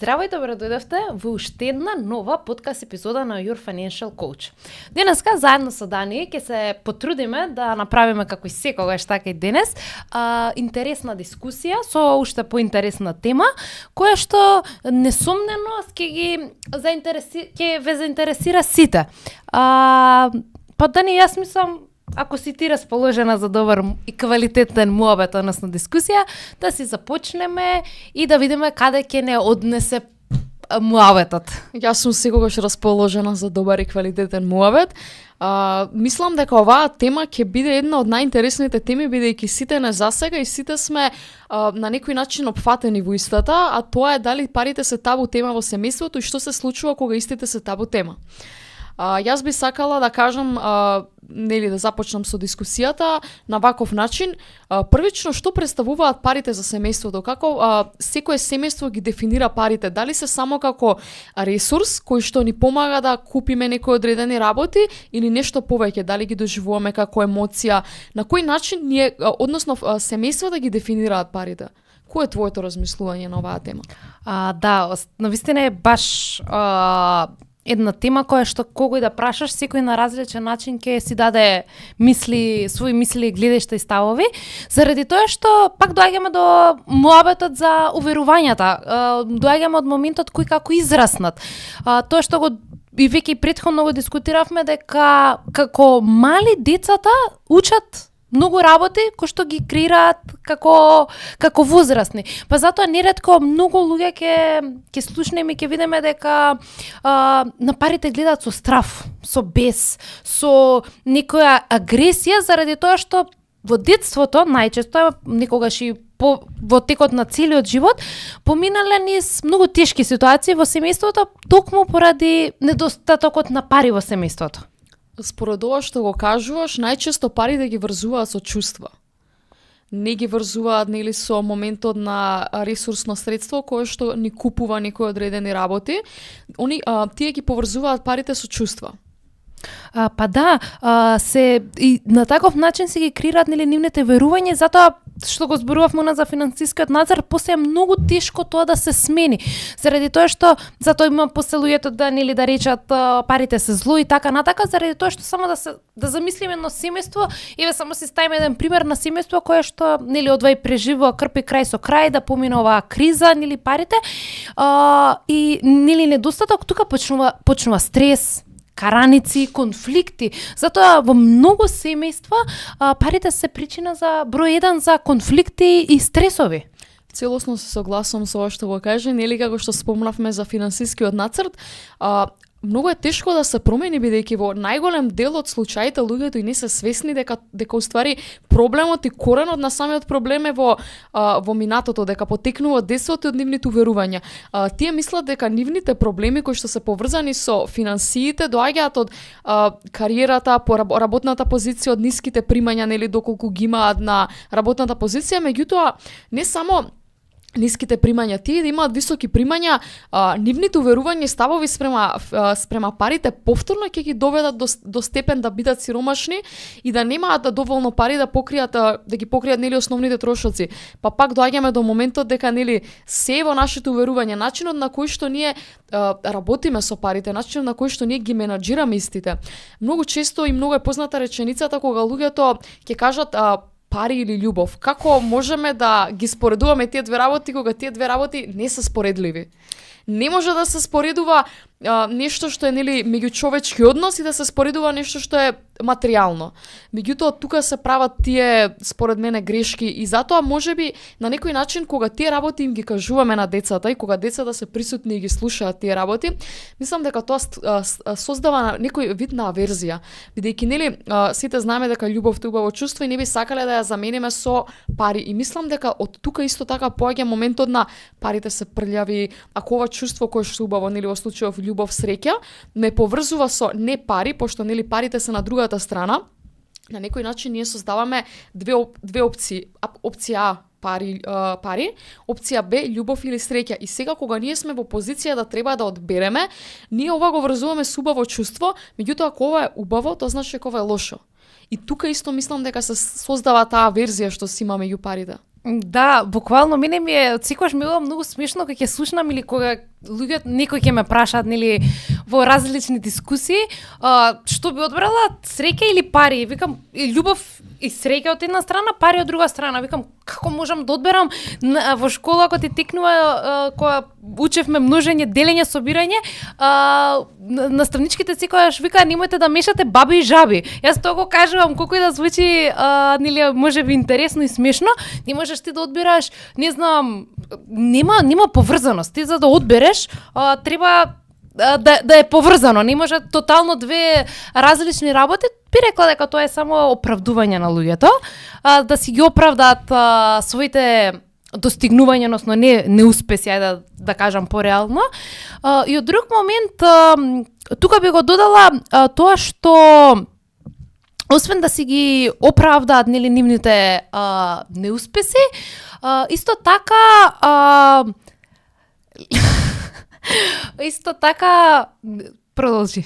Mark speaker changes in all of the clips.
Speaker 1: Здраво и добро дојдовте во уште една нова подкаст епизода на Your Financial Coach. Денеска заедно со Дани ќе се потрудиме да направиме како и секогаш така и денес интересна дискусија со уште поинтересна тема која што несомнено ќе ве заинтересира сите. Па Дани, јас мислам, ако си ти расположена за добар и квалитетен муабет, односно дискусија, да си започнеме и да видиме каде ќе не однесе муабетот.
Speaker 2: Јас сум секогаш расположена за добар и квалитетен муабет. Мислам дека оваа тема ќе биде една од најинтересните теми, бидејќи сите не засега и сите сме на некој начин опфатени во истата, а тоа е дали парите се табу тема во семејството и што се случува кога истите се табу тема. Јас би сакала да кажам, да започнам со дискусијата на ваков начин. Првично, што представуваат парите за семејството? Како секое семејство ги дефинира парите? Дали се само како ресурс кој што ни помага да купиме некои одредени работи или нешто повеќе? Дали ги доживуваме како емоција? На кој начин ние, односно семејството ги дефинираат парите? Кој е твоето размислување на оваа тема?
Speaker 1: Да, навистина е баш една тема која што кога и да прашаш, секој на различен начин ќе си даде своји мисли, гледишта и ставови, заради тоа што пак доаѓаме до муабетот за уверувањата, доаѓаме од моментот кој како израснат. Тоа што го и веќе и претходно го дискутиравме дека како мали децата учат многу работи кои што ги креираат како возрастни. Па затоа неретко многу луѓе ќе слушнеме и ќе видиме дека на парите гледаат со страф, со бес, со некоја агресија, заради тоа што во детството најчесто некогаш и во текот на целиот живот поминале низ многу тешки ситуации во семејството токму поради недостатокот на пари во семејството.
Speaker 2: Според ова што го кажуваш, најчесто парите ги врзуваат со чувства. Не ги врзуваат со моментот на ресурсно средство кое што ни купува некои одредени работи. Тие ги поврзуваат парите со чувства.
Speaker 1: Па да, и на таков начин се ги креираат нивните верувања, затоа што го зборувавме за финансискиот надзор, после е многу тешко тоа да се смени. Заради тоа што затоа има после луѓето да речат парите се зло и така натака, заради тоа што само да замислиме едно семејство, еве само си ставиме еден пример на семејство кое што одвај преживува крпи крај со крај да помине оваа криза, парите и недостаток, тука почнува стрес, караници, конфликти. Затоа во многу семејства парите се причина за број 1 за конфликти и стресови.
Speaker 2: Целосно се согласувам со ова што го каже, како што спомнавме за финансискиот нацрт, многу е тешко да се промени, бидејќи во најголем дел од случаите луѓето и не се свесни дека уствари проблемот и коренот на самиот проблем е во минатото, дека потекнува од детството и од нивните уверувања. Тие мислат дека нивните проблеми кои што се поврзани со финансиите доаѓаат од кариерата, работната позиција, од ниските примања, доколку ги имаат на работната позиција, меѓутоа не само ниските примања, тие да имаат високи примања, нивните уверувања и ставови спрема парите повторно ќе ги доведат до степен да бидат сиромашни и да немаат доволно пари да ги покријат основните трошоци. Па пак доаѓаме до моментот дека се во нашите уверувања, начинот на кој што ние работиме со парите, начинот на кој што ние ги менаџираме истите. Многу често и многу е позната реченицата кога луѓето ќе кажат пари или љубов. Како можеме да ги споредуваме тие две работи кога тие две работи не се споредливи? Не може да се споредува нешто што е меѓучовечки однос и да се споредува нешто што е материјално. Меѓутоа тука се прават тие според мене грешки и затоа можеби на некој начин кога тие работи им ги кажуваме на децата и кога децата се присутни и ги слушаат тие работи, мислам дека тоа создава некој вид на аверзија, бидејќи сите знаеме дека љубовта е убаво чувство и не би сакале да ја замениме со пари и мислам дека од тука исто така поаѓа моментот на парите се прљави, ако ова чувство кое што убаво во случајов љубов, среќа, ме поврзува со не пари, пошто парите се на другата страна. На некој начин ние создаваме две опции. Опција А пари, опција Б љубов или среќа. И сега кога ние сме во позиција да треба да одбереме, ние ова го врзуваме со убаво чувство, меѓутоа ако ова е убаво, тоа значи дека ова е лошо. И тука исто мислам дека се создава таа верзија што си имаме меѓу парите.
Speaker 1: Да, буквално мене ми е секогаш ми е многу смешно кога ќе слушнам или кога луѓето некои ќе ме прашаат нели во различни дискусии, што би одбрала, среќа или пари? И викам и љубов и среќа од една страна, пари од друга страна. Викам како можам да одберам во школа кога ти текнува кога учевме множење, делење, собирање, наставничките секогаш викаа немојте да мешате баби и жаби. Јас тоа го кажувам колку и да звучи нели можеби интересно и смешно, не можеш ти да одбираш, не знам, нема поврзаност. Ти за да одбереш треба да е поврзано, не може тотално две различни работи. Би рекла дека тоа е само оправдување на луѓето, да си ги оправдаат своите достигнувања, односно неуспеси, ајде да кажам пореално. И од друг момент, тука би го додала тоа што освен да си ги оправдаат нели нивните неуспеси, исто така исто така продолжи.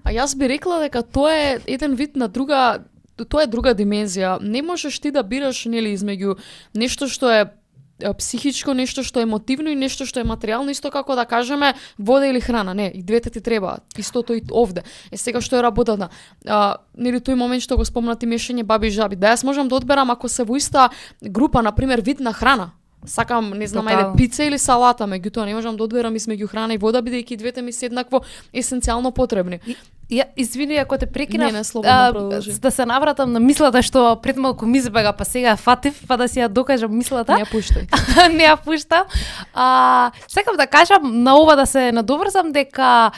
Speaker 2: А јас би рекла дека тоа е еден вид на друга, тоа е друга димензија. Не можеш ти да бираш нели измеѓу нешто што е психичко, нешто што е емотивно и нешто што е материјално, исто како да кажеме вода или храна. Не, и двете ти требаат. Истото и овде. Сега што е работата? Нели тој момент што го спомнати мешање баби и жаби. Да јас можам да одберам ако се во иста група, на пример вид на храна. Сакам, не знам, ајде пица или салата, меѓутоа не можам да одберам измеѓу храна и вода, бидејќи двете ми се еднакво есенцијално потребни.
Speaker 1: Извини ако те прекинав,
Speaker 2: не, слободно продолжи.
Speaker 1: Да се навратам на мислата што пред малку ми избега, па сега фатив, па да си ја докажам мислата.
Speaker 2: Не ја пуштај.
Speaker 1: Не ја пуштам. Сакам да кажам на ова да се надоврзам дека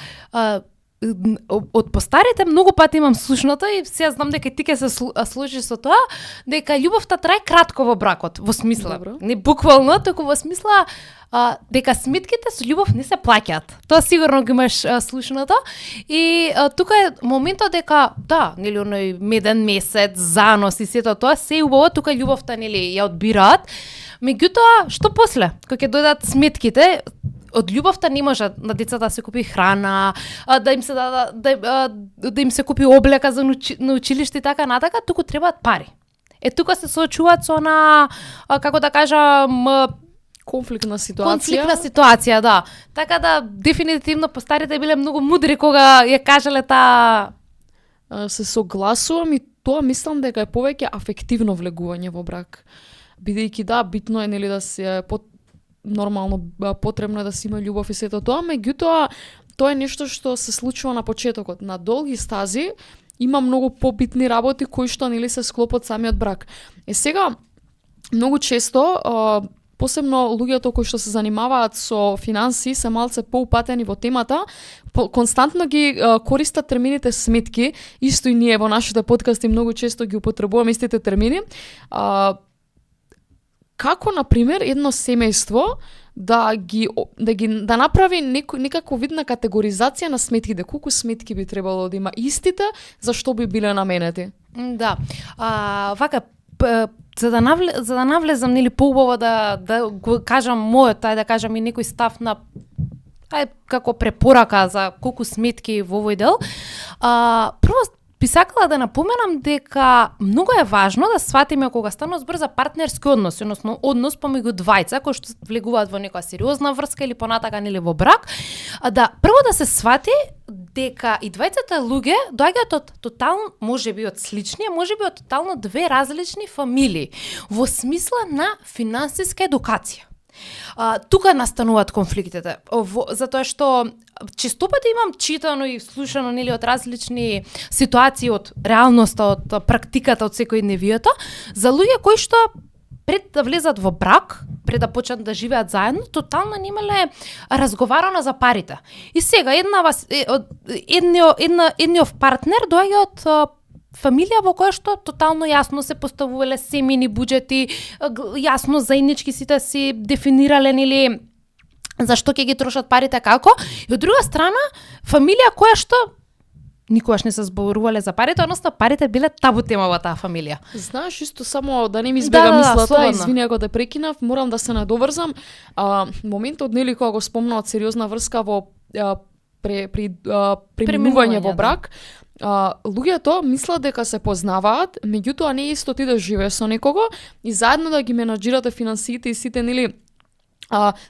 Speaker 1: од постарите многу пати имам слушното и сега знам дека ти ќе се сложиш со тоа, дека љубовта трае кратко во бракот, во смисла, не буквално, туку во смисла дека сметките со љубов не се плаќаат. Тоа сигурно го имаш слушното. И тука е моментот дека да, нели оној меден месец, занос и сето тоа се убаво, тука љубовта нели ја одбираат. Меѓутоа, што после? Кога ќе дојдат сметките, од љубовта не може на децата да се купи храна, да им се да им се купи облека за на училиште и така натака, туку требаат пари. Тука се соочуваат со како да кажам,
Speaker 2: конфликтна ситуација.
Speaker 1: Конфликтна ситуација, да. Така да дефинитивно постарите биле многу мудри кога ја кажале таа.
Speaker 2: Се согласувам и тоа мислам дека е повеќе афективно влегување во брак. Бидејќи да, битно е нели да се нормално потребно е да се има љубов и сето тоа, меѓутоа тоа е нешто што се случува на почетокот. На долги стази има многу побитни работи кои што нели се склопот самиот брак. Сега многу често посебно луѓето кои што се занимаваат со финанси се малце поупатени во темата, константно ги користат термините сметки, исто и ние во нашите подкасти многу често ги употребуваме истите термини. Како, например, едно семејство да направи некако вид на категоризација на сметките, колку сметки би требало да има истите, зашто би биле наменети?
Speaker 1: Да. Вака, за да навлезам нели поубаво да го кажам мојот, да кажам и некој став на како препорака за колку сметки во овој дел. Прво би сакала да напоменам дека многу е важно да сватиме кога станува збор за партнерски односи, односно однос помеѓу двајца кои што влегуваат во некоја сериозна врска или понатака нели во брак, да прво да се свати дека и двајцата луѓе доаѓаат од тотално, можеби од слични, можеби од тотално две различни фамилии во смисла на финансиска едукација. Тука настануваат конфликтите, затоа што честопати имам читано и слушано нели од различни ситуации од реалноста, од практиката, од секојдневието, за луѓе кои што пред да влезат во брак, пред да почнат да живеат заедно, тотално немале разговарано за парите. И сега едниот партнер доаѓа од фамилија во која што тотално јасно се поставувале семејни буџети, јасно заеднички сите си дефинирале нели зашто ќе ги трошат парите како, и од друга страна фамилија која што никогаш не се зборувале за парите, односно парите биле табу тема во таа фамилија.
Speaker 2: Знаеш, исто само да не ми избега мислата, извини ако те прекинав, морам да се надоврзам. Моментот нели кога го спомнаа од сериозна врска во преминување во брак, луѓето мислат дека се познаваат, меѓутоа не е исто ти да живееш со некого и заедно да ги менаџирате финансиите и сите нели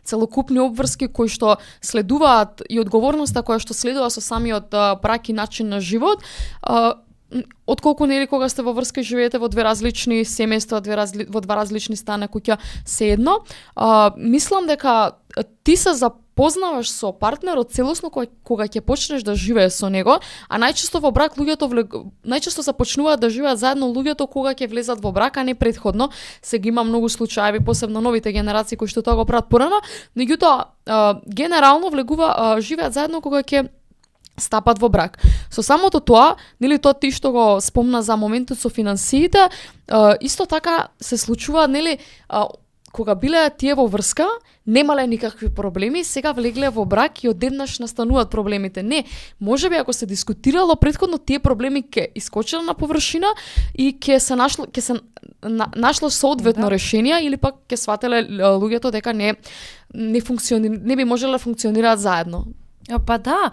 Speaker 2: целокупни обврски кои што следуваат и одговорноста која што следува со самиот брак и начин на живот, отколку нели кога сте во врска и живеете во две различни семејства, во два различни стана куќа, се едно. Мислам дека ти се запознаваш со партнерот целосно кога ќе почнеш да живееш со него, а најчесто во брак луѓето најчесто започнуваат да живеат заедно луѓето кога ќе влезат во брак, а не претходно. Сега има многу случаи, посебно новите генерации кои што тоа го прават порано, меѓутоа генерално живеат заедно кога ќе стапат во брак. Со самото тоа, нели тоа ти што го спомна за моментот со финансиите, исто така се случува, нели, кога биле тие во врска, немале никакви проблеми, сега влегле во брак и одеднаш настануваат проблемите. Не, можеби ако се дискутирало претходно, тие проблеми ќе искочиле на површина и ќе се нашло соодветно решение, или пак ќе свателе луѓето дека не би можеле да функционираат заедно.
Speaker 1: Па да,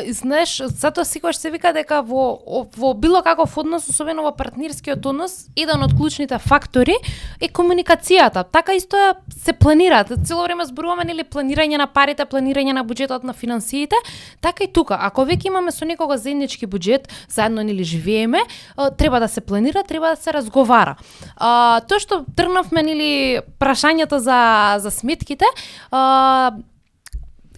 Speaker 1: знаеш, затоа секогаш се вика дека во било каков однос, особено во партнерскиот однос, еден од клучните фактори е комуникацијата. Така исто се планираат. Цело време зборуваме нели планирање на парите, планирање на буџетот, на финансиите, така и тука. Ако веќе имаме со некого заеднички буџет, заедно нели живееме, треба да се планира, треба да се разговара. Тоа што тргнавме нели прашањата за сметките,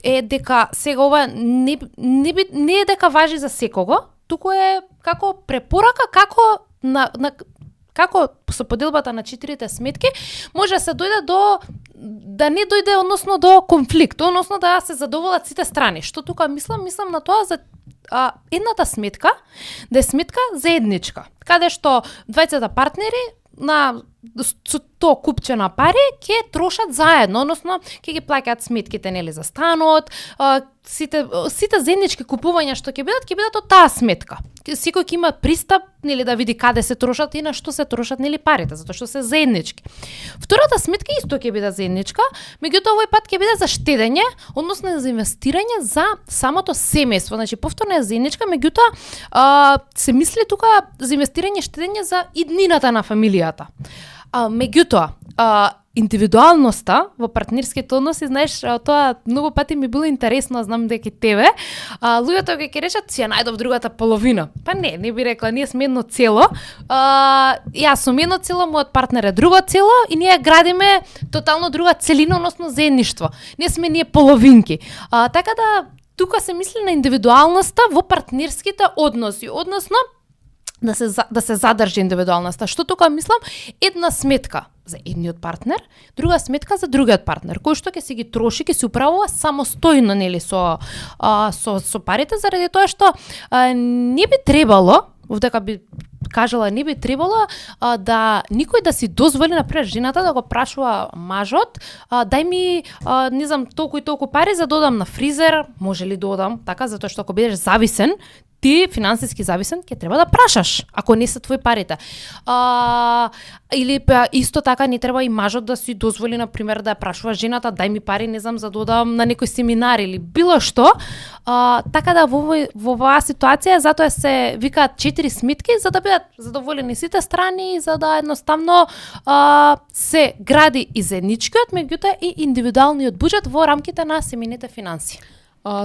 Speaker 1: е дека сега ова не е дека важи за секого, туку е како препорака, како со поделбата на 4 сметки може да се дојде да не дојде односно до конфликт, односно да се задоволат сите страни. Што тука мислам на тоа за едната сметка, да е сметка заедничка, каде што двајцата партнери со тоа купче на пари ќе трошат заедно, односно ќе ги плаќаат сметките нели за станот, сите заеднички купувања што ќе бидат од таа сметка. Секој ќе има пристап нели да види каде се трошат и на што се трошат нели парите, затоа што се заеднички. Втората сметка исто ќе биде заедничка, меѓутоа овој пат ќе биде за штедење, односно за инвестирање за самото семејство. Значи повторно е заедничка, меѓутоа се мисли тука за инвестирање, штедење за иднината на фамилијата. Меѓутоа, индивидуалноста во партнерските односи, знаеш, тоа многу пати ми било интересно, знам дека и тебе. Луѓето ќе речат, си ја најдов другата половина. Па не би рекла, ние сме едно цело. Јас сум едно цело, мојот партнер е друго цело и ние градиме тотално друга целина, односно заедништво. Не сме ние половинки. Така да тука се мисли на индивидуалноста во партнерските односи, односно да се задржи индивидуалноста. Што тука мислам? Една сметка за едниот партнер, друга сметка за другиот партнер, кој што ќе си ги троши, ќе си управува самостојно нели со парите, заради тоа што не би требало, овдека би кажала, не би требало да никој да си дозволи, например, жената да го прашува мажот, дај ми, не знам, толку и толку пари за да одам на фризер, може ли да одам, така, затоа што ако бидеш зависен, ти финансиски зависен, ќе треба да прашаш, ако не се твои парите. Или исто така не треба и мажот да си дозволи, например, да ја прашува жената, дај ми пари, не знам, за да одам на некој семинар или било што. Така да во оваа ситуација, затоа се викаат 4 сметки, за да бидат задоволени сите страни, за да едноставно се гради и заедничкиот, меѓутоа и индивидуалниот буџет во рамките на семејните финанси.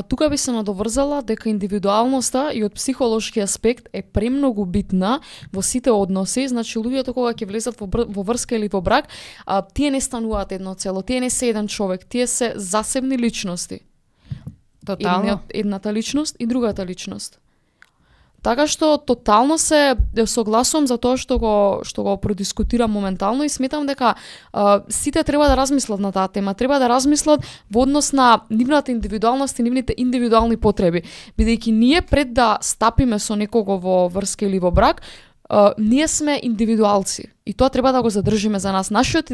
Speaker 2: Тука би се надоврзала дека индивидуалноста и од психолошки аспект е премногу битна во сите односи. Значи луѓето кога ќе влезат во врска или во брак, тие не стануваат едно цело, тие не се еден човек, тие се засебни личности.
Speaker 1: Тотално.
Speaker 2: Едната личност и другата личност. Така што тотално се согласувам за тоа што го продискутирам моментално и сметам дека сите треба да размислат на таа тема, треба да размислат во однос на нивната индивидуалност и нивните индивидуални потреби, бидејќи ние пред да стапиме со некого во врска или во брак, ние сме индивидуалци и тоа треба да го задржиме за нас. Нашиот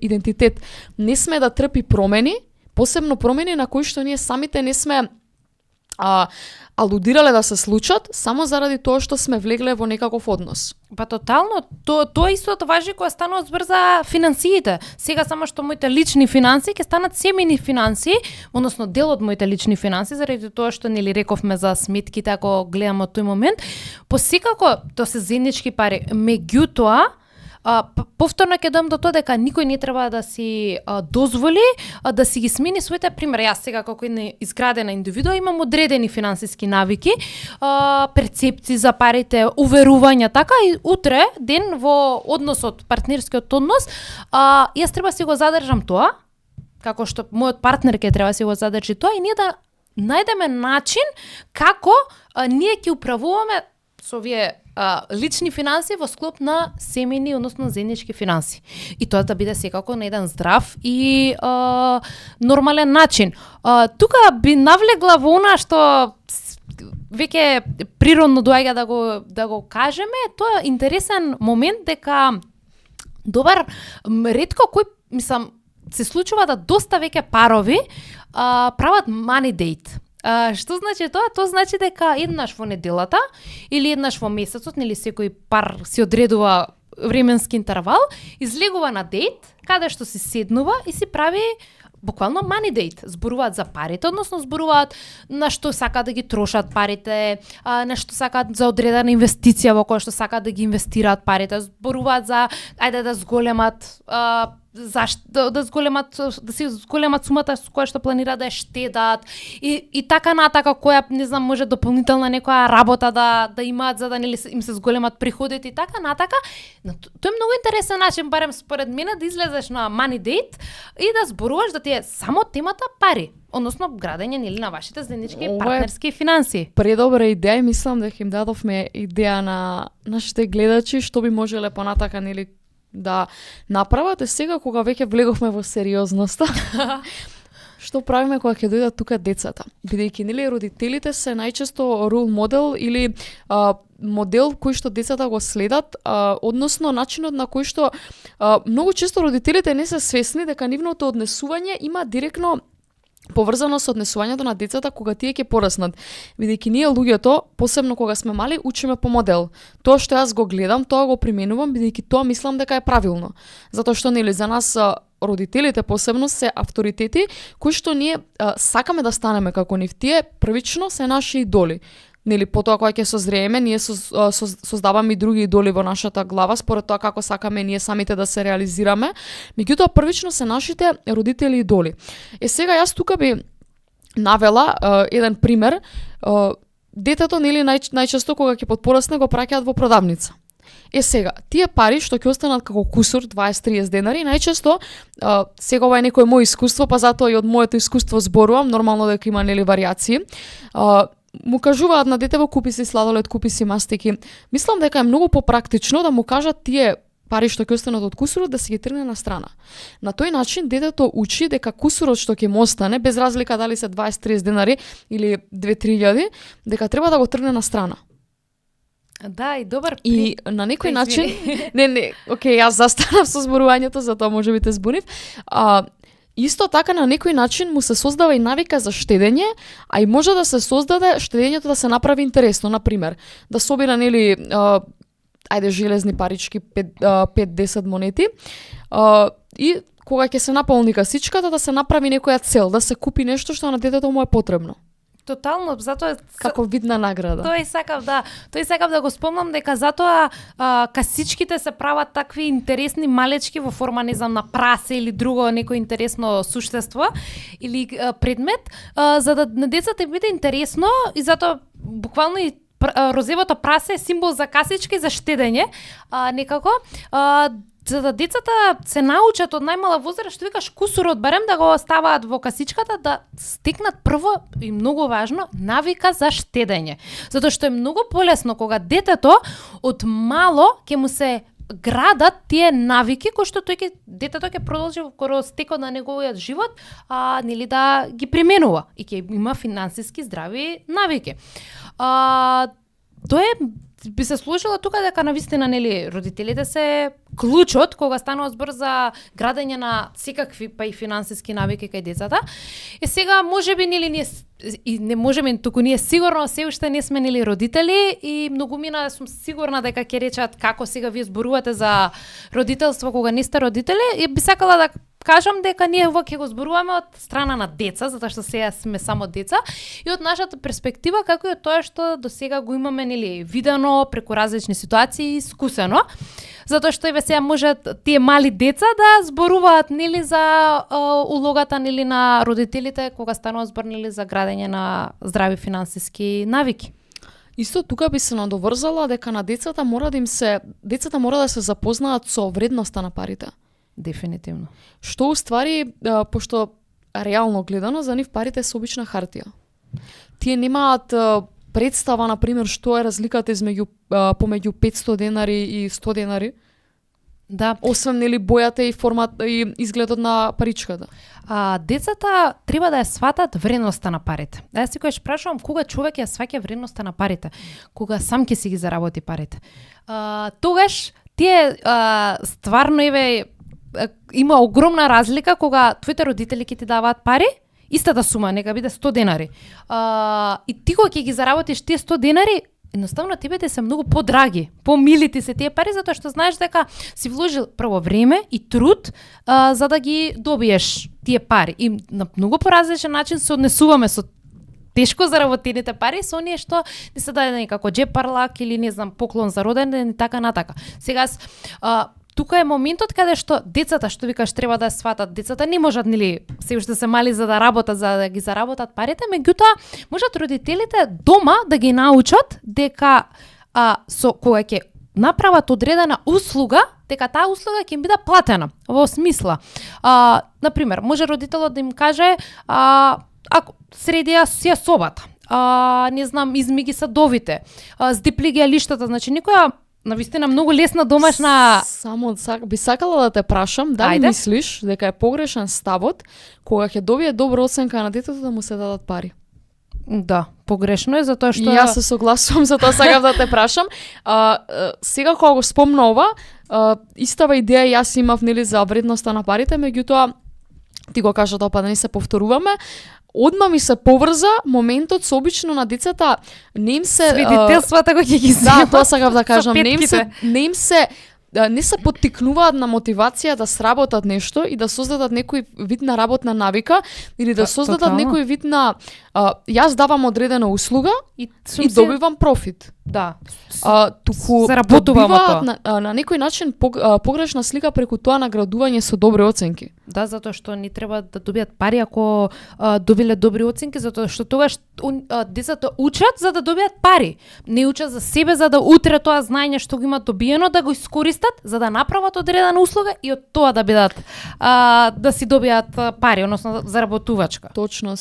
Speaker 2: идентитет не сме да трпи промени, посебно промени на кои што ние самите не сме алудирале да се случат само заради тоа што сме влегле во некаков однос.
Speaker 1: Па тотално, тоа истото важи кога станува збор за финансиите. Сега само што моите лични финанси ќе станат семейни финанси, односно дел од моите лични финанси, заради тоа што нели рековме за сметките, ако гледаме од тој момент, посекако тоа се заеднички пари. Меѓутоа, повторно ќе дам до тоа дека никој не треба да си дозволи да си ги смени своите примери. Јас сега како една изградена индивидуа имам одредени финансиски навики, перцепции за парите, уверувања така и утре ден во односот, партнерскиот однос, јас треба да си го задржам тоа, како што мојот партнер ќе треба да си го задржи тоа и ние да најдеме начин како ние ќе управуваме со овие лични финанси во склоп на семејни, односно заеднички финанси. И тоа да биде секако на еден здрав и нормален начин. Тука би навлегла во она што веќе природно доаѓа да го кажеме, тоа е интересен момент дека добар ретко кој се случува да доста веќе парови прават money date. Што значи тоа? Тоа значи дека еднаш во неделата или еднаш во месецот, нели секој пар си одредува временски интервал, излегува на дейт, каде што си седнува и си прави буквално money date. Зборуваат за парите, односно зборуваат на што сакаат да ги трошат парите, на што сакаат за одредена инвестиција во која што сакаат да ги инвестираат парите, зборуваат за ајде да зголемат да си зголемат сумата со која што планира да ја штедат и така натака, која не знам може дополнителна некоја работа да имаат за да нели им се зголемат приходите и така натака. Но тоа е многу интересен начин, барем според мене, да излезеш на money date и да зборуваш да ти е само темата пари, односно градење нели на вашите заеднички партнерски финанси.
Speaker 2: Предобра идеја и мислам дека им дадовме идеја на нашите гледачи што би можеле понатака нели да направат. И сега кога веќе влеговме во сериозноста, што правиме кога ќе дојдат тука децата? Бидејќи нели родителите се најчесто рол модел или модел кој што децата го следат, односно начинот на кој што многу често родителите не се свесни дека нивното однесување има директно поврзано со однесувањето на децата кога тие ќе пораснат. Бидејќи ние луѓето, посебно кога сме мали, учиме по модел. Тоа што јас го гледам, тоа го применувам, бидејќи тоа мислам дека е правилно. Затоа што нели за нас родителите посебно се авторитети кои што ние сакаме да станеме како нив. Тие првично се наши идоли. Нели потоа кога ќе созрееме, ние создаваме и други идоли во нашата глава според тоа како сакаме ние самите да се реализираме. Меѓутоа првично се нашите родители идоли. Сега јас тука би навела еден пример. Детето нели најчесто кога ќе подпорасне го праќаат во продавница. Сега, тие пари што ќе останат како кусур 20-30 денари, најчесто сега ова е некое моје искуство, па затоа и од моето искуство зборувам, нормално дека има нели варијации. Му кажуваат на детево купи си сладолед, купи си мастики. Мислам дека е многу попрактично да му кажат тие пари што ќе останат од кусурот да си ги тргне на страна. На тој начин детето учи дека кусурот што ќе му остане, без разлика дали се 20-30 денари или 2-3 дека треба да го тргне на страна.
Speaker 1: Да, и добар
Speaker 2: И на некој начин окей, јас застанав со зборувањето, затоа можеби те збунив. Исто така на некој начин му се создава и навика за штедење, а и може да се создаде штедењето да се направи интересно, на пример, да собира нели ајде железни парички 5-10 монети и кога ќе се наполни касичката да се направи некоја цел, да се купи нешто што на детето му е потребно.
Speaker 1: Тотално, затоа
Speaker 2: како видна награда.
Speaker 1: Тој сакав да го спомнам дека затоа касичките се прават такви интересни малечки во форма не знам на прасе или друго некој интересно суштество или предмет, за да на децата биде интересно и затоа буквално и розевото прасе е символ за касички за штедење, некако за да децата се научат од најмала возраст, што викаш кусурот барем да го ставаат во касичката, да стекнат прво и многу важно навика за штедење. Затоа што е многу полесно кога детето од мало ќе му се градат тие навики кои што детето ќе продолжи во стекот на неговиот живот, нели да ги применува и ќе има финансиски здрави навики. Тоа е би се сложила тука дека навистина нели родителите се клучот кога станува збор за градење на секакви па и финансиски навики кај децата. И сега можеби нели ние и не можеме, туку ние сигурно се уште не сме нели родители и многумина сум сигурна дека ќе речат како сега вие зборувате за родителство кога не сте родители, и би сакала да кажам дека ние ова ќе го зборуваме од страна на деца, затоа што сега сме само деца, и од нашата перспектива како е тоа што до сега го имаме нели видено преку различни ситуации, искусено, затоа што еве сега можат тие мали деца да зборуваат нели за улогата нели на родителите кога станува збор нели за градење на здрави финансиски навики.
Speaker 2: Исто тука би се надоврзала дека на децата мора да се запознаат со вредноста на парите.
Speaker 1: Дефинитивно.
Speaker 2: Што уствари, пошто реално гледано за нив парите се обична хартија. Тие немаат представа, например, што е разликата помеѓу 500 денари и 100 денари.
Speaker 1: Да.
Speaker 2: Освен нели бојата и формата и изгледот на паричката.
Speaker 1: Децата треба да ја сватат вредноста на парите. Јас секогаш прашувам кога човек ја сваќа вредноста на парите, кога сам ќе си ги заработи парите. Тогаш тие стварно еве има огромна разлика кога твоите родители ќе ти даваат пари, истата сума, нека биде 100 денари. И ти кога ќе ги заработиш тие 100 денари, едноставно тебе ти се многу подраги, помили ти се тие пари, затоа што знаеш дека си вложил прво време и труд за да ги добиеш тие пари. И на многу поразличен начин се однесуваме со тешко заработените пари со оние што не се дадени како джепарлак или не знам поклон за роден ден и така натака. Сега тука е моментот каде што децата, што викаш, треба да сватат. Децата не можат нели се уште се мали за да работат, за да ги заработат парите, меѓутоа можат родителите дома да ги научат дека кога ќе направат одредена услуга, дека таа услуга ќе им биде платена. Во смисла, например, може родителот да им каже ако среди ја собата, не знам, изми ги садовите, здипли ги лиштата, значи некоја навистина многу лесна домашна.
Speaker 2: Само би сакала да те прашам, дали мислиш дека е погрешен ставот кога ќе добие добра оценка на детето да му се дадат пари?
Speaker 1: Да, погрешно е затоа што
Speaker 2: Јас се согласувам, затоа сакав да те прашам. Сега кога го спомна ова, истава идеја јас имав нели за вредноста на парите, меѓутоа ти го кажа тоа, па да не се повторуваме. Одма ми се поврза моментот со обично на децата не им се
Speaker 1: свидетелствата кои ќе ги земат.
Speaker 2: Да, тоа сакав да кажам, не се поттикнуваат на мотивација да сработат нешто и да создадат некој вид на работна навика или да создадат некој вид на јас давам одредена услуга и добивам профит.
Speaker 1: Да.
Speaker 2: Туку добиваат на некој начин погрешна слика преку тоа наградување со добри оценки.
Speaker 1: Да, затоа што не треба да добијат пари ако добиле добри оценки, затоа што тогаш децата учат за да добијат пари. Не учат за себе за да утре тоа знаење што го имат добиено да го искористат за да направат одредена услуга и од тоа да бидат да си добијат пари, односно заработувачка.
Speaker 2: Точно,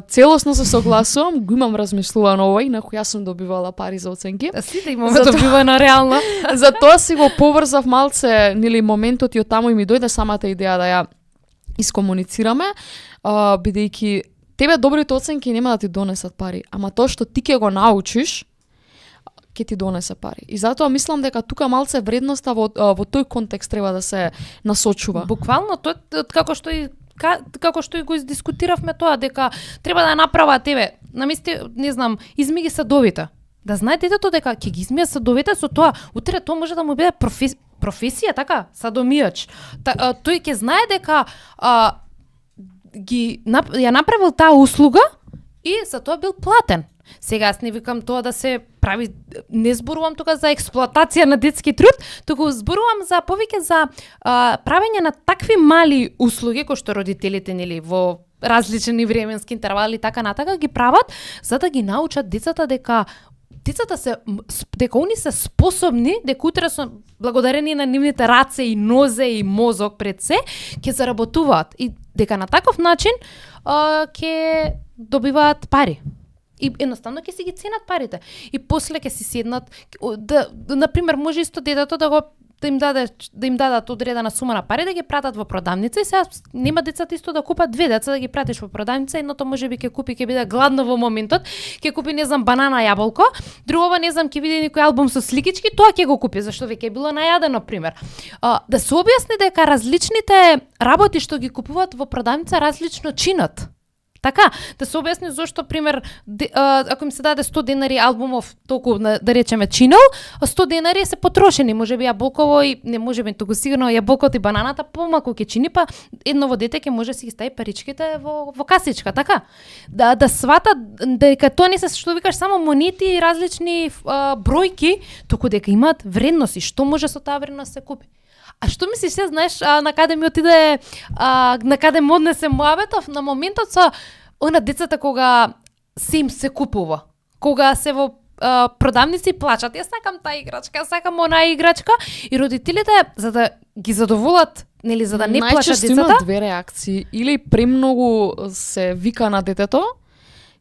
Speaker 2: целосно се согласувам, го имам размислувано ова, инаку јас сум добивала пари за оценки.
Speaker 1: Сите имаме добивано реално.
Speaker 2: Затоа си го поврзав малце, нели моментот и од таму и ми дојде самата идеја да ја искомуницираме, бидејќи тебе добрите оценки нема да ти донесат пари, ама тоа што ти ќе го научиш ќе ти донесе пари. И затоа мислам дека тука малце вредноста во тој контекст треба да се насочува.
Speaker 1: Буквално тоа како што и го издискутиравме тоа, дека треба да направат тебе, намести, не знам, изми ги садовите. Да знае детето дека ќе ги измие садовите, со тоа утре тоа може да му биде професија, така, садомијач. Тој ќе знае дека ја направил таа услуга и за тоа бил платен. Сега аз не викам тоа да се прави, не зборувам тука за експлоатација на детски труд, туку зборувам за повеќе за правење на такви мали услуги кои што родителите нели во различни временски интервали така натака ги прават за да ги научат децата дека они се способни, дека утре со благодарение на нивните раце и нозе и мозок пред се ќе заработуваат и дека на таков начин ќе добиваат пари. И едноставно ќе си ги ценат парите. И после ќе си седнат, например, може исто детето да им дадат одредена сума на пари да ги пратат во продавница и сега нема децата исто да купат две деца да ги пратиш во продавница, едното можеби ќе купи, ќе биде гладно во моментот, ќе купи не знам банана јаболко, другова не знам ќе види некој албум со сликички, тоа ќе го купи зашто веќе било најадено пример. Да се објасни дека различните работи што ги купуваат во продавница различно чинат. Така, да се објасни зошто, пример, ако им се даде 100 денари албумов, толку, да речеме, чинел, 100 денари се потрошени, можеби јаболково и, не можеби, туку сигурно јаболкото и бананата помалку ќе чини, па едново дете ќе може да си ги стави паричките во касичка, така? Да свата дека тоа не се, што викаш, само монети и различни бројки, туку дека имаат вредност и што може со таа вредност се купи. А што мислиш, се знаеш, на каде ми отиде, на каде ме однесе мојабетов, на моментот со она децата кога се им се купува, кога се во продавници плачат, јас сакам таа играчка, сакам онаа играчка, и родителите за да ги задоволат, нели, за да не плачат децата.
Speaker 2: Најчесто има две реакции, или премногу се вика на детето,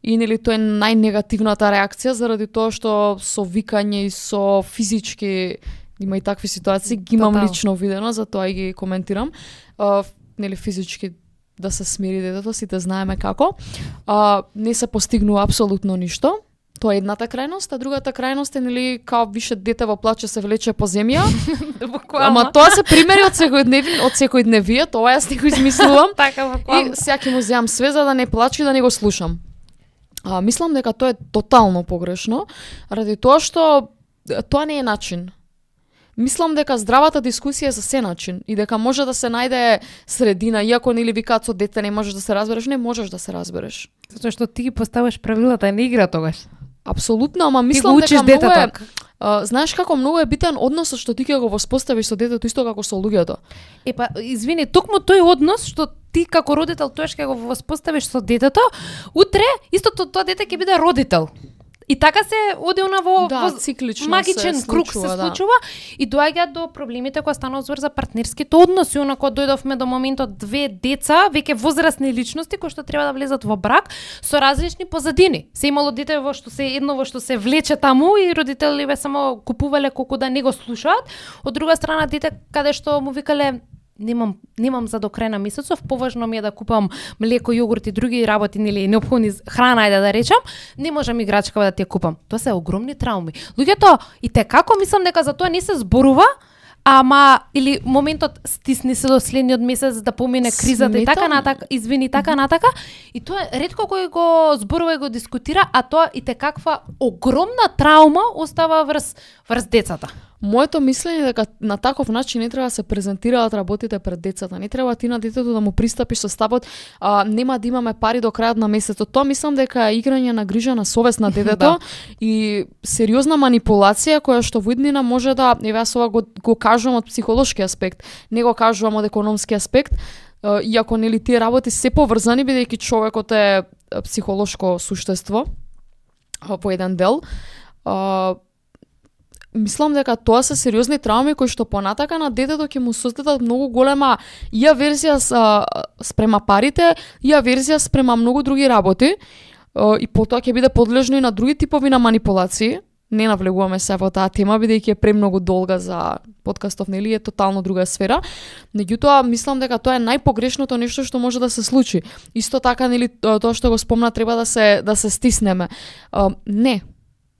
Speaker 2: и нели тоа е најнегативната реакција заради тоа што со викање и со физички има и такви ситуации, ги имам лично видено, затоа и ги коментирам. Нели физички да се смири детето, сите знаеме како. Не се постигнува апсолутно ништо. Тоа е едната крајност, а другата крајност е нели као више дете во плаче се влече по земја. Ама тоа се примери од секојдневие, тоа јас не го измислувам.
Speaker 1: Така, буквално.
Speaker 2: И сега ќе му земам све за да не плаче и да не го слушам. Мислам дека тоа е тотално погрешно, ради тоа што тоа не е начин. Мислам дека здравата дискусија е за се начин и дека може да се најде средина, иако нели викаат со дете не можеш да се разбереш, не можеш да се разбереш.
Speaker 1: Затоа што ти ги поставаш правилата на игра тогаш.
Speaker 2: Апсолутно, ама мислам дека многу е, знаеш како многу е битен односот што ти ќе го воспоставиш со детето исто како со луѓето.
Speaker 1: Па извини, токму тој однос што ти како родител тоаш ќе го воспоставиш со детето, утре истото тоа дете ќе биде родител. И така се оди во магичен круг се случува и доаѓа до проблемите кога станува збор за партнерските односи, онако дојдовме до моментот две деца, веќе возрастни личности кои што треба да влезат во брак со различни позадини. Се имало дете во што се влече таму и родителите само купувале колку да не го слушаат, од друга страна дете каде што му викале немам за до крај на месецов, поважно ми е да купам млеко, јогурт и други работи, нели неопходни храна да речам, не можам играчка да ти ја купам. Тоа се огромни трауми. Луѓето и како мислам дека за тоа не се зборува, ама или моментот стисни се до следниот месец да помине кризата и така натака, така натака, и тоа ретко кој го зборува и го дискутира, а тоа и каква огромна траума остава врз децата.
Speaker 2: Моето мислење е дека на таков начин не треба да се презентираат работите пред децата. Не треба ти на детето да му пристапиш со ставот нема да имаме пари до крајот на месецот. Тоа мислам дека е играње на грижа на совест на детето и сериозна манипулација која што во иднина може да, еве јас ова го кажувам од психолошки аспект, не го кажувам од економски аспект, иако нели тие работи се поврзани бидејќи човекот е психолошко суштество по еден дел. Мислам дека тоа се сериозни трауми кои што понатака на детето ќе му создадат многу голема и авержија спрема парите, и авержија спрема многу други работи, и потоа ќе биде подлежно и на други типови на манипулации. Не навлегуваме се во таа тема бидејќи е премногу долга за подкастов, нели е тотално друга сфера. Меѓутоа мислам дека тоа е најпогрешното нешто што може да се случи. Исто така нели тоа што го спомна треба да се стиснеме. Не.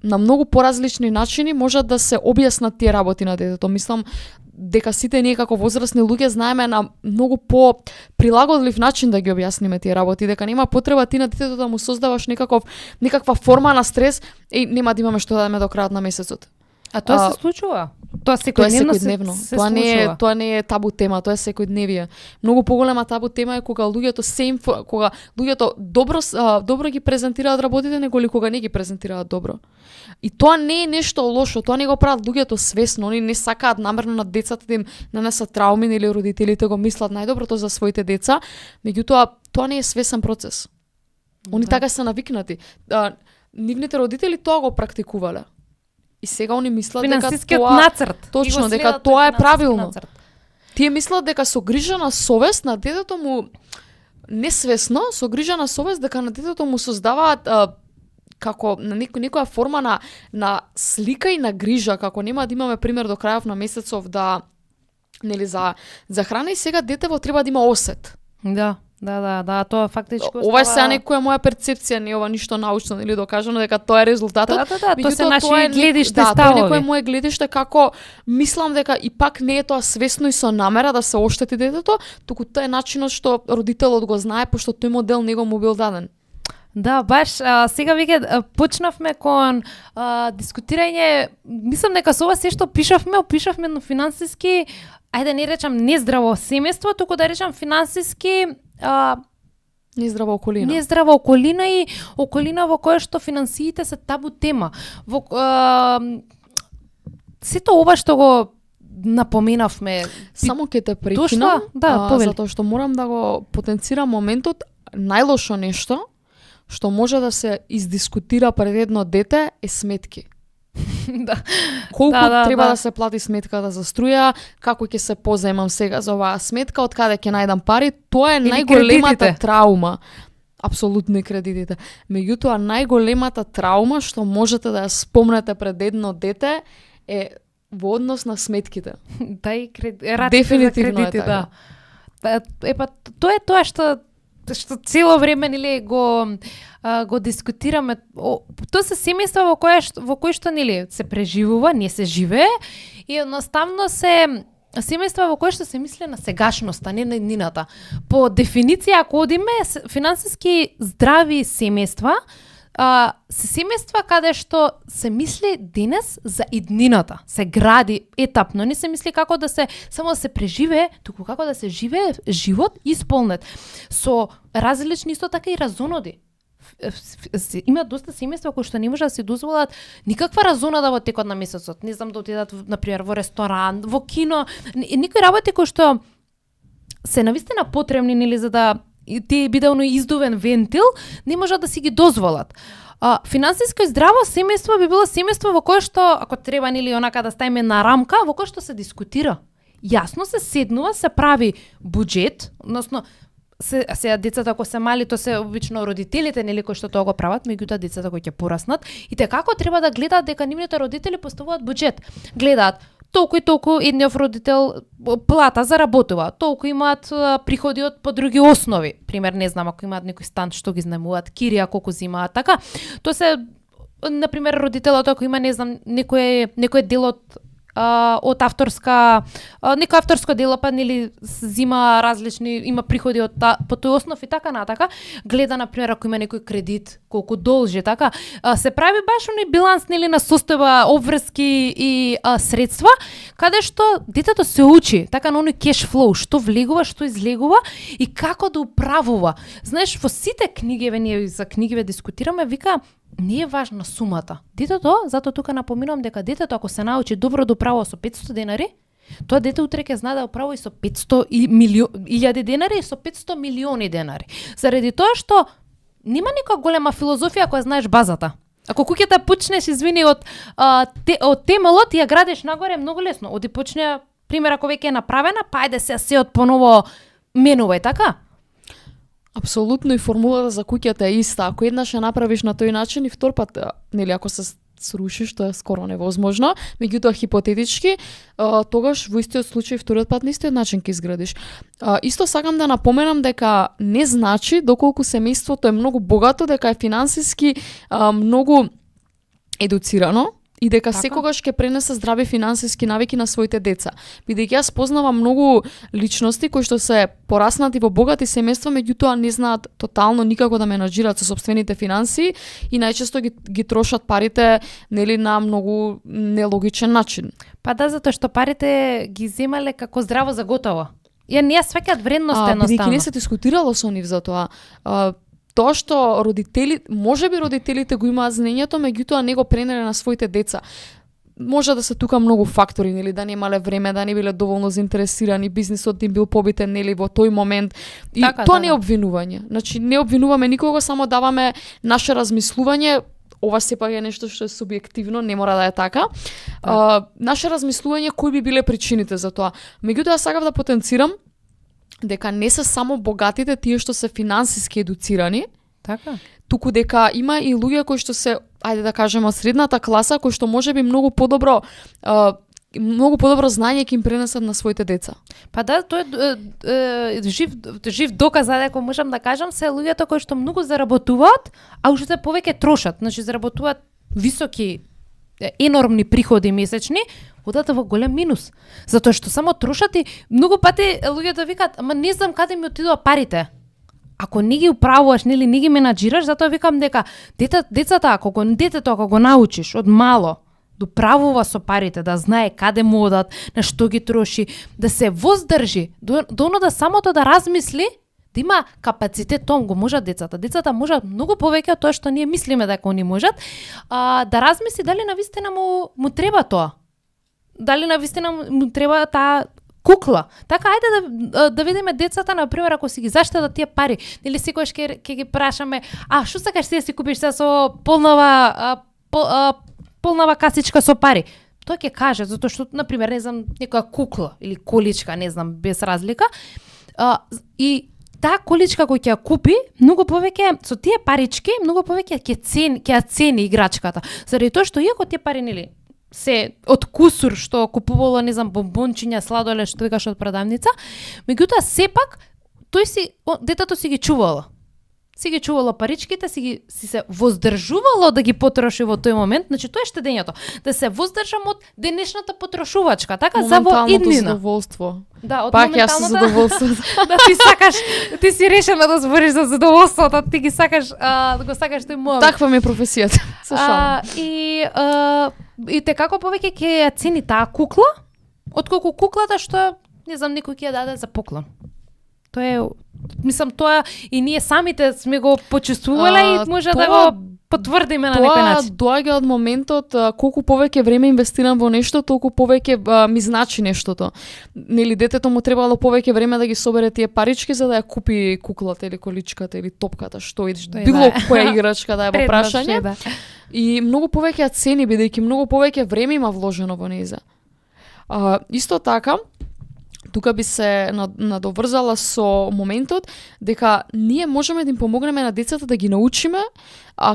Speaker 2: На многу поразлични начини можат да се објаснат тие работи на детето. Мислам дека сите ние како возрастни луѓе знаеме на многу по прилагодлив начин да ги објасниме тие работи, дека нема потреба ти на детето да му создаваш некаква форма на стрес, нема да имаме што да дадеме до крајот на месецот.
Speaker 1: А тоа се случува? Тоа секојдневно се случува.
Speaker 2: Тоа не е табу тема, тоа е секојдневие. Многу поголема табу тема е кога луѓето добро ги презентираат работите, него ли кога не ги презентираат добро. И тоа не е нешто лошо, тоа не го прават луѓето свесно, они не сакаат намерно на децата да им нанесат трауми, или родителите го мислат најдоброто за своите деца, меѓутоа тоа не е свесен процес. Они така се навикнати. Нивните родители тоа го практикувале. И сега они мислат дека тоа
Speaker 1: нацрт.
Speaker 2: Точно, дека тоа е правилно. Тие мислат дека со грижа на совест на детето му несвесно, со грижа на совест дека на детето му создаваат како на некоја форма на слика и на грижа, како нема да имаме пример до крајов на месецов да нели за храна и сега детево треба да има осет.
Speaker 1: Да, тоа фактички
Speaker 2: Ова е сега некоја моја перцепција, не ова ништо научно или докажано дека тоа е резултатот.
Speaker 1: Тоа се наши гледиште
Speaker 2: ставови. Да, тоа е некој моје гледиште како мислам дека и пак не е тоа свесно и со намера да се оштети детето, туку тоа е начинот што родителот го знае пошто тој модел него му бил даден.
Speaker 1: Да, баш сега веќе почнавме кон дискутирање, мислам дека со ова се што опишавме на финансиски, ајде не речам нездраво семејство, туку да речам финансиски
Speaker 2: нездрава околина.
Speaker 1: Нездрава околина и околина во која што финансиите се табу тема. Во сето ова што го напоменавме.
Speaker 2: Само ќе те прекинам, затоа што морам да го потенцирам моментот, најлошо нешто што може да се издискутира пред едно дете е сметки. Колку треба да се плати сметката за струја, како ќе се позаемам сега за оваа сметка, од каде ќе најдам пари, тоа е најголемата травма. Апсолутно и кредитите. Меѓутоа, најголемата травма што можете да ја спомнете пред едно дете е во однос на сметките. Дефинитивно е така.
Speaker 1: Тоа е тоа што цело време нели го дискутираме. Тоа се семејства во кои што нели се преживува, не се живее и едноставно се семејства во кои што се мисли на сегашноста, не на иднината. По дефиниција, ако одиме, финансиски здрави семејства се семејства каде што се мисли денес за иднината, се гради етапно, не се мисли како да се само да се преживее, туку како да се живее живот исполнет со различни исто така и разоноди. Има доста семејства кои што не може да си дозволат никаква разонада во текот на месецот. Не знам, да отидат на пример во ресторан, во кино, никои работи кои што се навистина потребни нели за да ти биде оној издувен вентил, не можат да си ги дозволат. Финансиско и здраво семејство би било семејство во кое што, ако треба нели онака да ставиме на рамка, во кое што се дискутира. Јасно се седнува, се прави буџет, односно сега децата ако се мали, то се обично родителите нели кои што тоа го прават, меѓутоа децата кои ќе пораснат и како треба да гледаат дека нивните родители поставуваат буџет. Гледаат толку и толку едниот родител плата заработува, толку имаат приходи од по други основи. Пример, не знам, ако имаат некој стан што ги знемуваат, кирија колку земаат, така. Тоа се на пример родителот ако има не знам некој дел од авторска некој авторско дело па нели зима различни, има приходи од по тој основ и така натака, гледа на пример ако има некој кредит, колку должи, така се прави баш оној биланс нели на состојба, обврски и средства, каде што детето се учи, така на оној кеш флоу, што влегува, што излегува и како да управува. Знаеш, во сите книгиве, ние за книгиве дискутираме, вика не е важна сумата. Детето, затоа тука напоминувам дека детето ако се научи добро да управува со 500 денари, тоа дете утре ќе знае да управува и со 500.000 денари и со 500 милиони денари. Заради тоа што нема никаква голема филозофија ако ја знаеш базата. Ако куќата почнеш, извини, од темелот и ја градиш нагоре, многу лесно. Оди почне, пример, ако веќе е направена, па ајде се од поново менувај, така?
Speaker 2: Апсолутно, и формулата за куќата е иста. Ако еднаш ја направиш на тој начин и втор пат, нели, ако се срушиш, тоа е скоро невозможно, меѓутоа хипотетички, тогаш во истиот случај вториот пат на истиот начин ќе изградиш. Исто сакам да напоменам дека не значи доколку семејството е многу богато, дека е финансиски многу едуцирано и дека така секогаш ќе пренесе здрави финансиски навики на своите деца. Бидејќи јас познавам многу личности кои што се пораснати во богати семејства, меѓутоа не знаат тотално никако да менаџираат со сопствените финансии и најчесто ги трошат парите нели на многу нелогичен начин.
Speaker 1: Па да, затоа што парите ги земале како здраво за готово. Ја не ја сваќаат вредноста едноставно.
Speaker 2: Бидејќи не се дискутирало со нив за тоа. Тоа што можеби родителите го имаат знаењето, меѓутоа не го пренеле на своите деца. Може да се тука многу фактори, нели, да немале време, да не биле доволно заинтересирани, бизнисот им бил побитен, нели, во тој момент. И така, тоа не е обвинување. Значи, не обвинуваме никого, само даваме наше размислување. Ова сепак е нешто што е субјективно, не мора да е така. Наше размислување кои би биле причините за тоа. Меѓутоа сакав да потенцирам дека не се само богатите тие што се финансиски едуцирани,
Speaker 1: така,
Speaker 2: туку дека има и луѓе кои што се, ајде да кажеме, од средната класа, кои што можеби многу подобро многу подобро знаење ќе им пренесат на своите деца.
Speaker 1: Па да, тоа е жив доказ, ако можам да кажам, се луѓето кои што многу заработуваат, а уште повеќе трошат, значи заработуваат високи енормни приходи месечни, одат во голем минус. Затоа што само трошат и многу пати луѓето викаат, ама не знам каде ми отидоа парите. Ако не ги управуваш, нели не ги менаџираш, затоа викам дека децата, ако го научиш од мало, да управува со парите, да знае каде му одат, на што ги троши, да се воздржи, до оно да самото да размисли, да има капацитет, тоа го можат децата. Децата можат многу повеќе од тоа што ние мислиме дека они можат, да размисли дали навистина му треба тоа. Дали навистина му треба таа кукла. Така, ајде да видиме децата, например, ако си ги заштедат тие пари, или секогаш ќе ги прашаме, што сакаш си да си купиш со полнава касичка со пари? Тоа ќе каже, затоа што, например, не знам, некоја кукла или количка, не знам, без разлика, и таа количка која ќе ја купи, многу повеќе со тие парички, многу повеќе ќе цени играчката. Заради тоа што иако тие пари нели се од кусур што купувало, не знам, бомбончиња, сладолед, што викаш од продавница, меѓутоа сепак детето си ги чувало. Си ги чувало паричките, си се воздржувало да ги потроши во тој момент, значи тоа е штедењето, да се воздржам од денешната потрошувачка, така за во иднина.
Speaker 2: Задоволство.
Speaker 1: Да, од
Speaker 2: Пак јас
Speaker 1: моменталната
Speaker 2: задоволството.
Speaker 1: да ти си решена да збориш за задоволството, ти ги сакаш да го сакаш тој момент.
Speaker 2: Таква ми е професијата. Со шалом.
Speaker 1: И те како повеќе ќе ја цени таа кукла, отколку куклата што не знам некој ќе ја даде за поклон. Тоа е, мислам, тоа и ние самите сме го почувствувале и може да го потврдиме на некој начин.
Speaker 2: Тоа доаѓа од моментот колку повеќе време инвестирам во нешто, толку повеќе ми значи нештото. Нели детето му требало повеќе време да ги собере тие парички за да ја купи куклата или количката или топката, што било која играчка да е во прашање.
Speaker 1: Да.
Speaker 2: И многу повеќе ја цени бидејќи многу повеќе време има вложено во нејза. Исто така, тука би се надоврзала со моментот дека ние можеме да им помогнеме на децата да ги научиме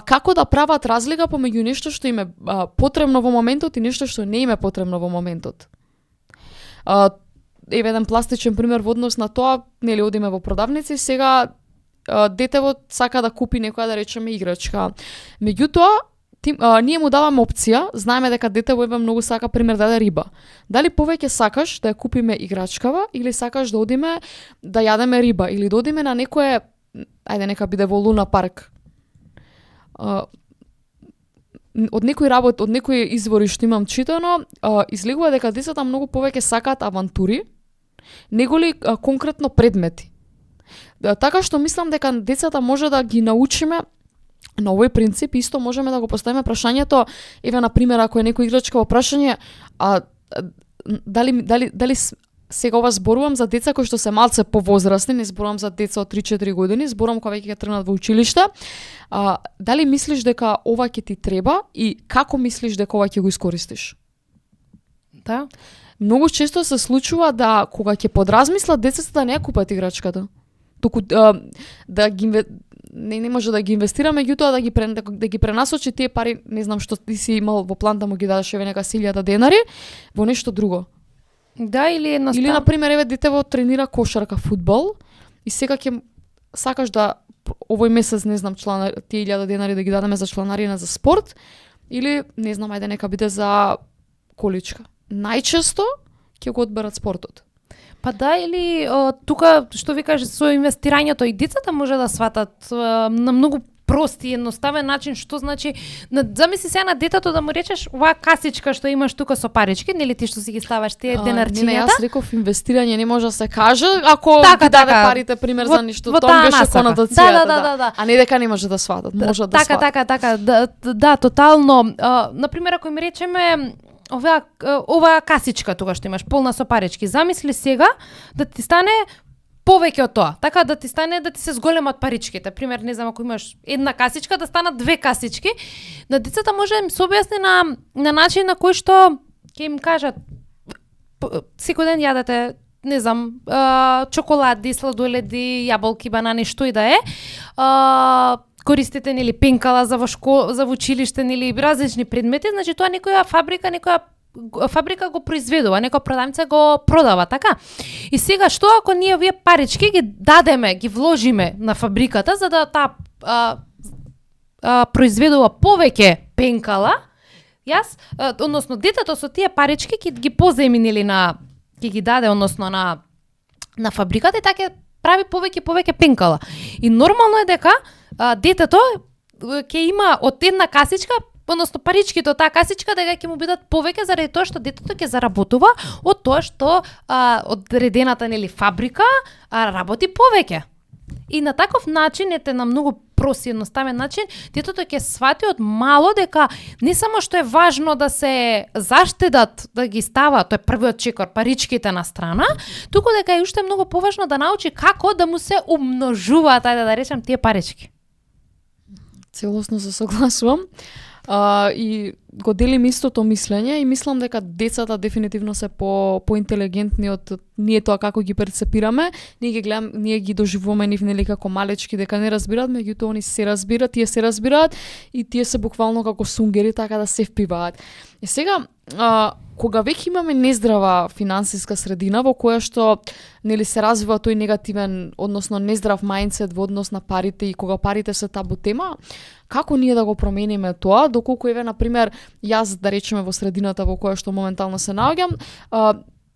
Speaker 2: како да прават разлика помеѓу нешто што им е потребно во моментот и нешто што не им е потребно во моментот. Еве еден пластичен пример во однос на тоа, нели одиме во продавница и сега детево сака да купи некоја, да речеме, играчка. Меѓутоа, ние му даваме опција, знаеме дека детево многу сака, пример, да јаде риба. Дали повеќе сакаш да ја купиме играчкава или сакаш да одиме да јадеме риба или да одиме на некое, ајде нека биде во Луна парк. Од некои извори што имам читано, излегува дека децата многу повеќе сакаат авантури, неголи конкретно предмети. Така што мислам дека децата може да ги научиме на овој принцип. Исто можеме да го поставиме прашањето, еве на пример, ако е некој играчка во прашање, дали сега ова зборувам за деца кои што се малце повозрасни, не зборувам за деца од 3-4 години, зборувам кога веќе ќе тргнат во училиште. Дали мислиш дека ова ќе ти треба и како мислиш дека ова ќе го искористиш?
Speaker 1: Да.
Speaker 2: Многу често се случува да кога ќе подразмислат децата да не ја купат играчката, туку да ги не може да ги инвестира, меѓутоа да ги пренасочи тие пари, не знам што ти си имал во план да му ги дадеш еве нека 1000 денари во нешто друго.
Speaker 1: Да, или едноставно.
Speaker 2: Или на пример еве детево тренира кошарка, фудбал и сега ќе сакаш да овој месец, не знам, тие 1000 денари да ги дадеме за чланарина за спорт или не знам, ајде нека биде за количка. Најчесто ќе го одберат спортот.
Speaker 1: Па да, или тука што ви кажеш со инвестирањето и децата може да сватат на многу прост и едноставен начин што значи, замисли сега на детето да му речеш оваа касичка што имаш тука со парички, нели ти што си ги ставаш тие денарчињата.
Speaker 2: Не, јас реков инвестирање не може да се каже ако ги даде парите пример за ништо, тоа беше конотацијата.
Speaker 1: Да.
Speaker 2: А не дека не може да сватат, може да сватат.
Speaker 1: Така, да, тотално. На пример, ако ми речеме оваа касичка тука што имаш полна со парички, замисли сега да ти стане повеќе од тоа. Така да ти стане да ти се зголемат паричките. Пример, не знам, ако имаш една касичка да станат 2 касички, на децата може да им се објасни на начин на кој што ќе им кажат секој ден јадете, не знам, чоколади, сладоледи, јаболки, банани, што и да е. Користите нели пенкала за во училиште, нели различни предмети, значи тоа некоја фабрика, некоја фабрика го произведува, некој продавница го продава, така? И сега што ако ние овие парички ги дадеме, ги вложиме на фабриката за да таа произведува повеќе пенкала, односно детето со тие парички ќе ги позаеми нели ќе ги даде односно на фабриката и така прави повеќе пенкала. И нормално е дека детето ќе има од една касичка, односно паричките од таа касичка дека ќе му бидат повеќе заради тоа што детето ќе заработува од тоа што одредената нели фабрика работи повеќе. И на таков начин, на многу прост и едноставен начин, детето ќе свати од мало дека не само што е важно да се заштедат, да ги става, тоа е првиот чекор, паричките на страна, туку дека е уште многу поважно да научи како да му се умножуваат, ајде да речем, тие парички.
Speaker 2: Целосно се согласувам. И го делим истото мислење и мислам дека децата дефинитивно се поинтелигентни од ние тоа како ги перцепираме. Ние ги доживуваме нивнели како малечки дека не разбираат, меѓутоа они се разбираат, тие се разбираат и тие се буквално како сунгери така да се впиваат. И сега кога веќе имаме нездрава финансиска средина во која што нели се развива тој негативен, односно нездрав мајндсет во однос на парите и кога парите се табу тема, како ние да го промениме тоа, доколку еве на пример јас да речеме во средината во која што моментално се наоѓам,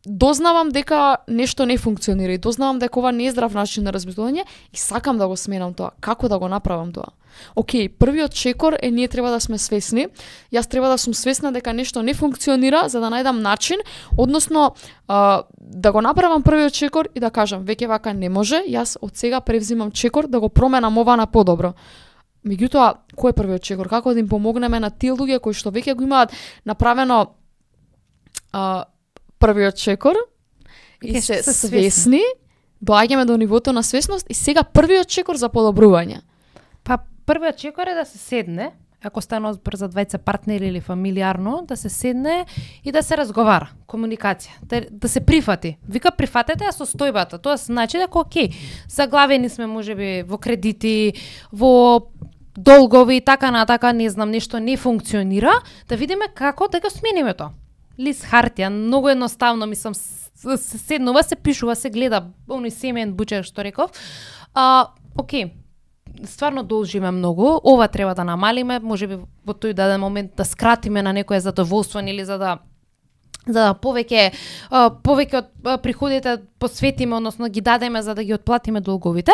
Speaker 2: дознавам дека нешто не функционира и дознавам дека ова не е здрав начин на размислување и сакам да го сменам тоа. Како да го направам тоа? Океј, првиот чекор е ние треба да сме свесни. Јас треба да сум свесна дека нешто не функционира за да најдам начин, односно да го направам првиот чекор и да кажам веќе вака не може, јас од сега превзимам чекор да го променам ова на подобро. Меѓутоа, кој е првиот чекор? Како да им помогнеме на тие луѓе кои што веќе го имаат направено првиот чекор и се свесни, доаѓаме до нивото на свесност и сега првиот чекор за подобрување.
Speaker 1: Па првиот чекор е да се седне, ако стане збор за двајца партнери или фамилиарно, да се седне и да се разговара, комуникација, да се прифати. Вика прифатете ја состојбата, тоа значи дека окей, заглавени сме можеби во кредити, во долгови и така натака, не знам, нешто не функционира, да видиме како да го смениме тоа. Лист хартија, многу едноставно, мислам, се седнува, се пишува, се гледа, оној семеен бучер што реков. Окей, стварно должиме многу, ова треба да намалиме, можеби во тој даден момент да скратиме на некое задоволство или за да повеќе од приходите посветиме, односно ги дадеме за да ги отплатиме долговите.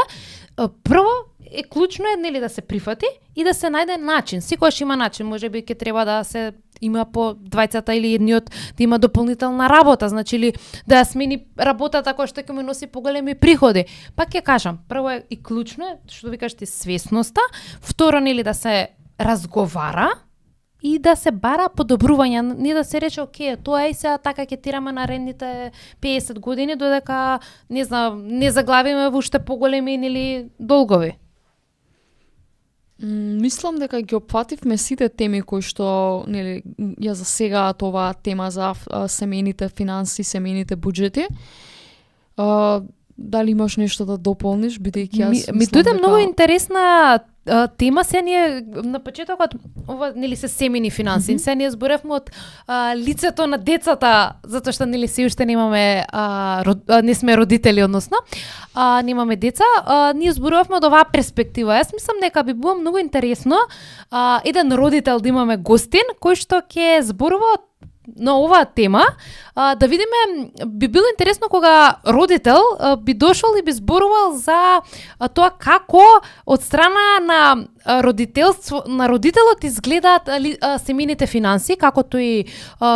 Speaker 1: Прво е клучно е нели да се прифати и да се најде начин. Секогаш има начин, можеби ќе треба да се има по двајцата или едниот да има дополнителна работа, значи или да смени работата која што ќе му носи поголеми приходи. Пак ќе кажам, прво е и клучно е што ви кажете свесноста, второ нели да се разговара и да се бара подобрување, не да се рече окей, тоа е сега така ќе тираме наредните 50 години додека не знам, не заглавиме во уште поголеми нели долгови.
Speaker 2: Мислам дека ги опфативме сите теми кои што нели ја засегаат оваа тема за семејните финанси, семејните буџети. Дали имаш нешто да дополниш, бидејќи јас
Speaker 1: ми дојде многу интересна тема, се ние на почетокот ова нели се семејни финанси, се ние зборевме од лицето на децата, затоа што нели се уште немаме не сме родители, односно немаме деца, ние зборувавме од оваа перспектива. Јас мислам дека би било многу интересно еден родител да имаме гостин кој што ќе зборува на оваа тема, да видиме, би било интересно кога родител би дошол и би зборувал за тоа како од страна на родителот изгледаат семејните финанси, како тој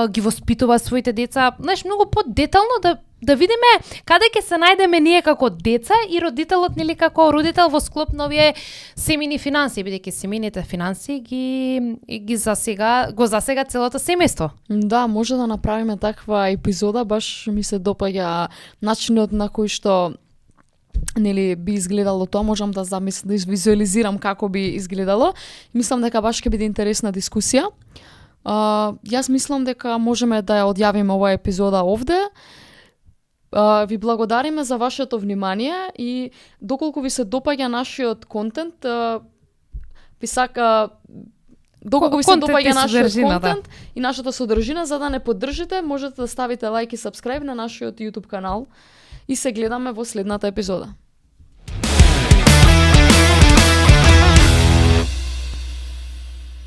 Speaker 1: ги воспитува своите деца, знаеш, многу подетално да видиме каде ќе се најдеме ние како деца и родителот нели како родител во склоп на овие семејни финанси, бидејќи семејните финанси ги засега целото семејство.
Speaker 2: Да, може да направиме таква епизода, баш ми се допаѓа начинот на кој што нели би изгледало тоа, можам да замислам, да визуализирам како би изгледало. Мислам дека баш ќе биде интересна дискусија. Јас мислам дека можеме да ја одјавиме оваа епизода овде. Ви благодариме за вашето внимание и доколку ви се допаѓа нашиот контент, доколку ви се
Speaker 1: Контент и
Speaker 2: допаѓа нашиот
Speaker 1: содржина, да.
Speaker 2: контент и нашата содржина, за да не поддржите, можете да ставите лайк и сабскрајб на нашиот YouTube канал и се гледаме во следната епизода.